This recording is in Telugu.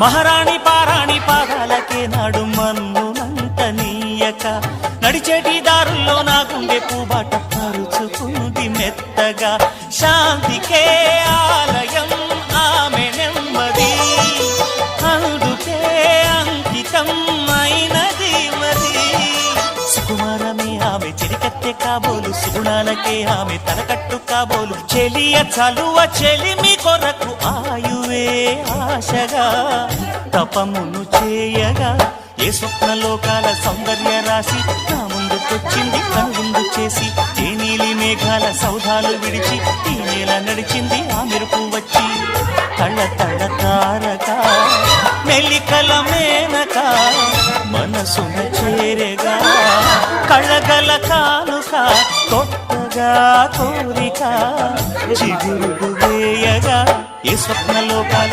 మహారాణి పారాణి పాదాలకే నాడు మన్నునంత నీయక నడిచేటి దారుల్లో నా గుండె పూబాట పరుచుకుంది మెత్తగా శాంతికే ఆలయం ఆమె నెమ్మది అందుకే అంకితం అయినది మది సుకుమారమే ఆమె చెలికత్తె కాబోలు సుగుణాలకే ఆమె తలకట్టు కాబోలు చెలియ చలువ చెలిమి కొరకు ఆయువే ఆశగా తపమును చేయగా ఏ స్వప్నలోకాల సౌందర్య రాశి నా ముందుకొచ్చింది కనుగుండు చేసి ఏ నీలి మేఘాల సౌధాలు విడిచి ఈ నేల నడిచింది ఆ మెరుపు వచ్చి తళ్ళ తళ్ళ తారక మెల్లికల మేనక మనసున చేరగా కళ్ళగల కానుక కొత్తగా కోరిక చిగురు వేయగా ఏ స్వప్నలోకాల